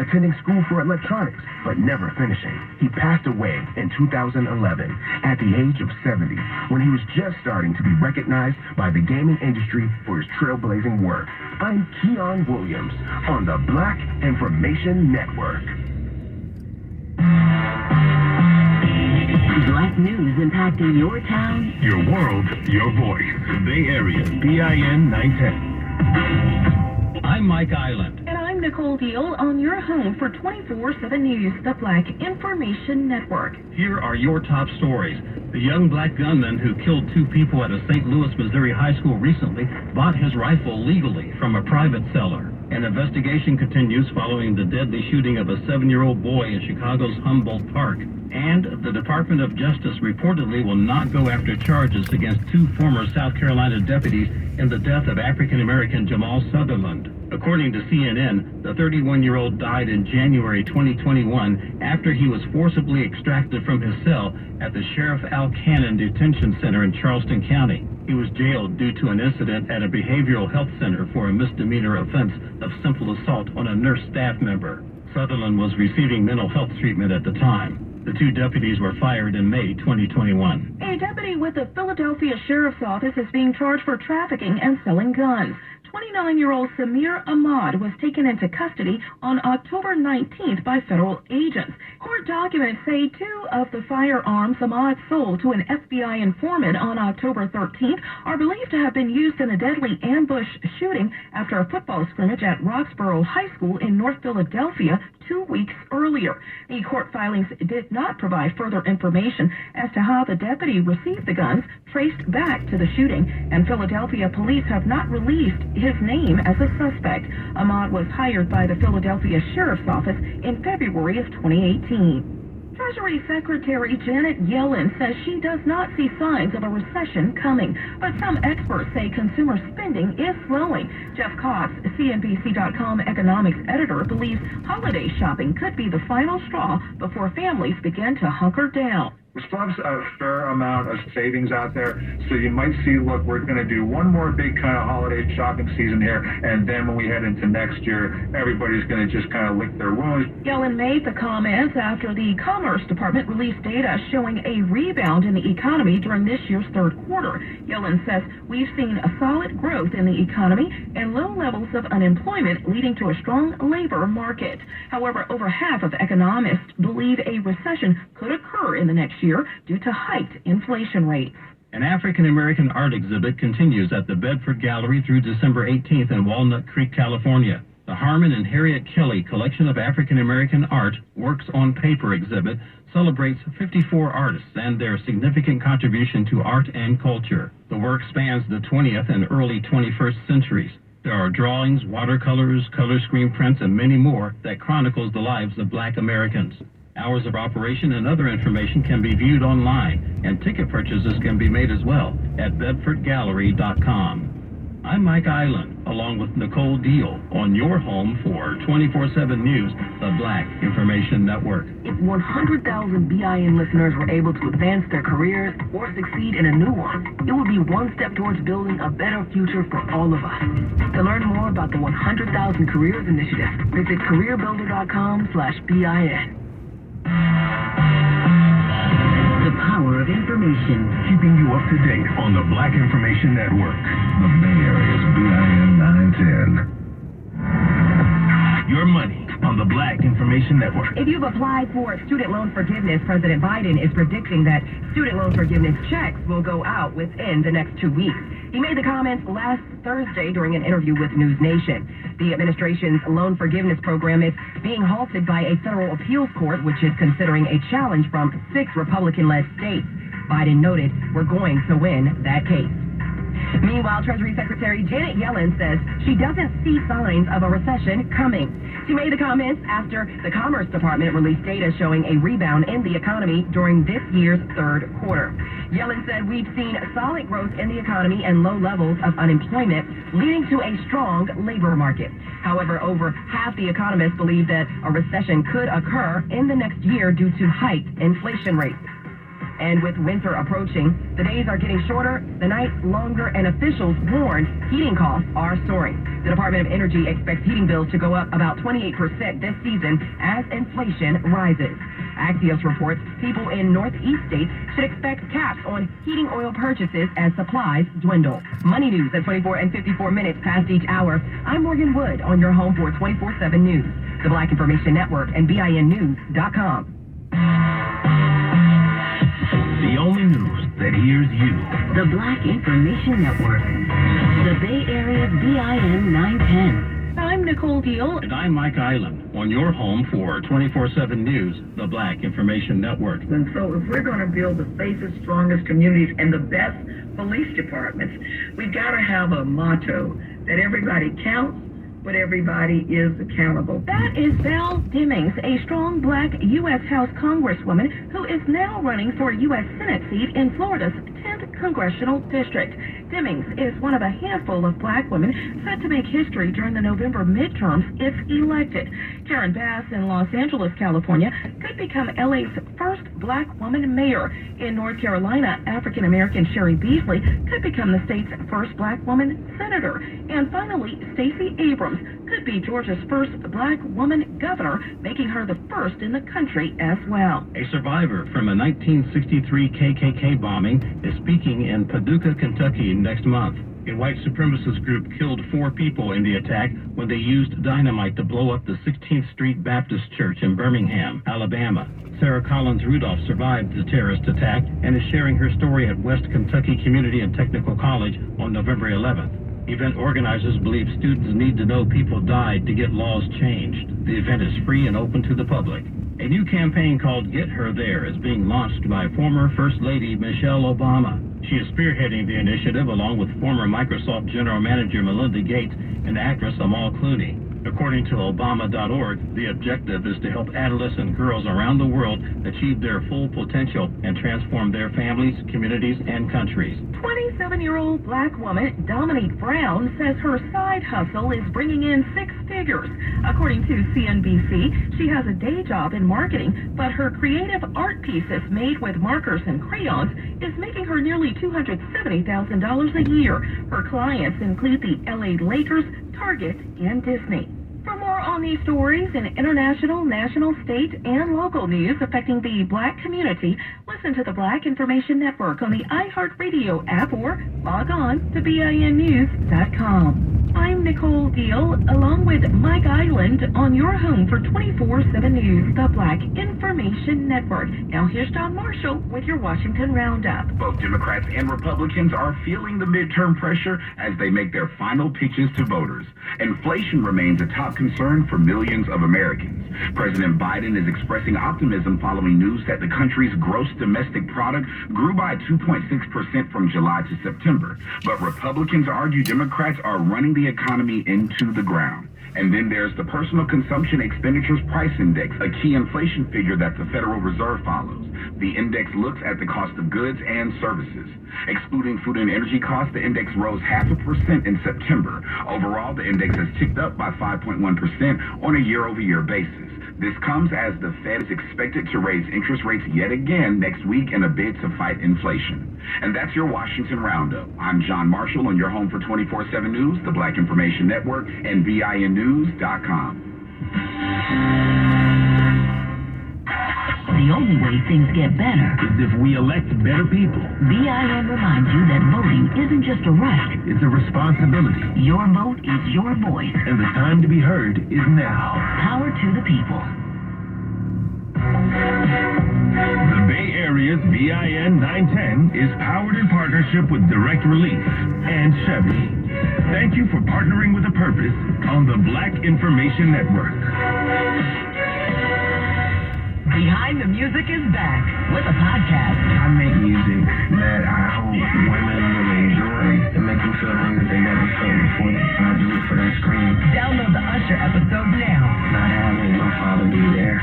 attending school for electronics, but never finishing. He passed away in 2011 at the age of 70 when he was just starting to be recognized by the gaming industry for his trailblazing work. I'm Keon Williams on the Black Information Network. Black news impacting your town, Your world, your voice. Bay Area, BIN 910. I'm Mike Island. And I'm Nicole Deal on your home for 24/7 News, the Black Information Network. Here are your top stories. The young black gunman who killed 2 people at a St. Louis, Missouri high school recently bought his rifle legally from a private seller. An investigation continues following the deadly shooting of a 7-year-old boy in Chicago's Humboldt Park. And the Department of Justice reportedly will not go after charges against 2 former South Carolina deputies in the death of African-American Jamal Sutherland. According to CNN, the 31-year-old died in January 2021 after he was forcibly extracted from his cell at the Sheriff Al Cannon Detention Center in Charleston County. He was jailed due to an incident at a behavioral health center for a misdemeanor offense of simple assault on a nurse staff member. Sutherland was receiving mental health treatment at the time. The 2 deputies were fired in May 2021. A deputy with the Philadelphia Sheriff's Office is being charged for trafficking and selling guns. 29-year-old Samir Ahmad was taken into custody on October 19th by federal agents. Court documents say 2 of the firearms Ahmad sold to an FBI informant on October 13th are believed to have been used in a deadly ambush shooting after a football scrimmage at Roxborough High School in North Philadelphia 2 weeks earlier. The court filings did not provide further information as to how the deputy received the guns traced back to the shooting, and Philadelphia police have not released his name as a suspect. Ahmad was hired by the Philadelphia Sheriff's Office in February of 2018. Treasury Secretary Janet Yellen says she does not see signs of a recession coming, but some experts say consumer spending is slowing. Jeff Cox, CNBC.com economics editor, believes holiday shopping could be the final straw before families begin to hunker down. We still have a fair amount of savings out there, so you might see, look, we're going to do one more big kind of holiday shopping season here, and then when we head into next year, everybody's going to just kind of lick their wounds. Yellen made the comments after the Commerce Department released data showing a rebound in the economy during this year's third quarter. Yellen says we've seen a solid growth in the economy and low levels of unemployment, leading to a strong labor market. However, over half of economists believe a recession could occur in the next year due to hiked inflation rates. An African-American art exhibit continues at the Bedford Gallery through December 18th in Walnut Creek, California. The Harmon and Harriet Kelly Collection of African-American Art Works on Paper exhibit celebrates 54 artists and their significant contribution to art and culture. The work spans the 20th and early 21st centuries. There are drawings, watercolors, color screen prints, and many more that chronicles the lives of Black Americans. Hours of operation and other information can be viewed online, and ticket purchases can be made as well at bedfordgallery.com. I'm Mike Island, along with Nicole Deal, on your home for 24/7 News, the Black Information Network. if 100,000 BIN listeners were able to advance their careers or succeed in a new one, it would be one step towards building a better future for all of us. To learn more about the 100,000 Careers Initiative, visit careerbuilder.com/BIN. The power of information. Keeping you up to date on the Black Information Network. The Bay Area's BIN 910. Your money on the Black Information Network. If you've applied for student loan forgiveness, President Biden is predicting that student loan forgiveness checks will go out within the next 2 weeks. He made the comments last Thursday during an interview with News Nation. The administration's loan forgiveness program is being halted by a federal appeals court, which is considering a challenge from 6 Republican-led states. Biden noted, "We're going to win that case." Meanwhile, Treasury Secretary Janet Yellen says she doesn't see signs of a recession coming. She made the comments after the Commerce Department released data showing a rebound in the economy during this year's third quarter. Yellen said, "We've seen solid growth in the economy and low levels of unemployment, leading to a strong labor market." However, over half the economists believe that a recession could occur in the next year due to hiked inflation rates. And with winter approaching, the days are getting shorter, the nights longer, and officials warn heating costs are soaring. The Department of Energy expects heating bills to go up about 28% this season as inflation rises. Axios reports people in Northeast states should expect caps on heating oil purchases as supplies dwindle. Money news at 24 and 54 minutes past each hour. I'm Morgan Wood on your home for 24/7 News, the Black Information Network, and BINnews.com. The only news that hears you. The Black Information Network. The Bay Area's BIN 910. I'm Nicole Deal. And I'm Mike Island on your home for 24/7 News, the Black Information Network. And so if we're going to build the safest, strongest communities and the best police departments, we've got to have a motto that everybody counts, but everybody is accountable. That is Val Demings, a strong black U.S. House Congresswoman who is now running for a U.S. Senate seat in Florida's 10th Congressional District. Demings is one of a handful of black women set to make history during the November midterms if elected. Karen Bass in Los Angeles, California, could become LA's first black woman mayor. In North Carolina, African-American Sherry Beasley could become the state's first black woman senator. And finally, Stacey Abrams could be Georgia's first black woman governor, making her the first in the country as well. A survivor from a 1963 KKK bombing is speaking in Paducah, Kentucky next month. A white supremacist group killed 4 people in the attack when they used dynamite to blow up the 16th Street Baptist Church in Birmingham, Alabama. Sarah Collins Rudolph survived the terrorist attack and is sharing her story at West Kentucky Community and Technical College on November 11th. Event organizers believe students need to know people died to get laws changed. The event is free and open to the public. A new campaign called Get Her There is being launched by former First Lady Michelle Obama. She is spearheading the initiative along with former Microsoft General Manager Melinda Gates and actress Amal Clooney. According to Obama.org, the objective is to help adolescent girls around the world achieve their full potential and transform their families, communities, and countries. 27-year-old black woman Dominique Brown says her side hustle is bringing in 6 figures. According to CNBC, she has a day job in marketing, but her creative art pieces made with markers and crayons is making her nearly $270,000 a year. Her clients include the LA Lakers, Target, and Disney. For more on these stories and international, national, state, and local news affecting the black community, listen to the Black Information Network on the iHeartRadio app or log on to BINnews.com. I'm Nicole Deal, along with Mike Island, on your home for 24/7 News, the Black Information Network. Now here's John Marshall with your Washington Roundup. Both Democrats and Republicans are feeling the midterm pressure as they make their final pitches to voters. Inflation remains a top concern for millions of Americans. President Biden is expressing optimism following news that the country's gross domestic product grew by 2.6% from July to September. But Republicans argue Democrats are running the economy into the ground. And then there's the Personal Consumption Expenditures Price Index, a key inflation figure that the Federal Reserve follows. The index looks at the cost of goods and services. Excluding food and energy costs, the index rose 0.5% in September. Overall, the index has ticked up by 5.1% on a year-over-year basis. This comes as the Fed is expected to raise interest rates yet again next week in a bid to fight inflation. And that's your Washington Roundup. I'm John Marshall on your home for 24/7 News, the Black Information Network, and BINnews.com. The only way things get better Is if we elect better people. BIN reminds you that voting isn't just a right. It's a responsibility. Your vote is your voice. And the time to be heard is now. Power to the people. The Bay Area's BIN 910 is powered in partnership with Direct Relief and Chevy. Thank you for partnering with a purpose on the Black Information Network. Behind the Music is back with a podcast. I make music that I hope women will enjoy and make them feel things that they never felt before. I do it for that scream. Download the Usher episode now. Not having my father be there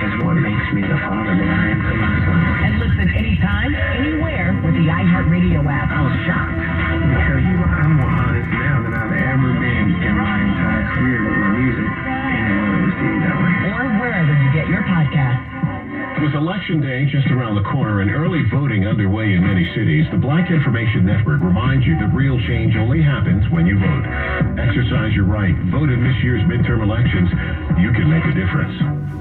is what makes me the father that I am to my son. And listen anytime, anywhere with the iHeartRadio app. I was shocked because I'm more honest now than I've ever been in my entire career with my music. And I want to receive that way. Or wherever you get your podcast. With Election Day just around the corner and early voting underway in many cities, the Black Information Network reminds you that real change only happens when you vote. Exercise your right. Vote in this year's midterm elections. You can make a difference.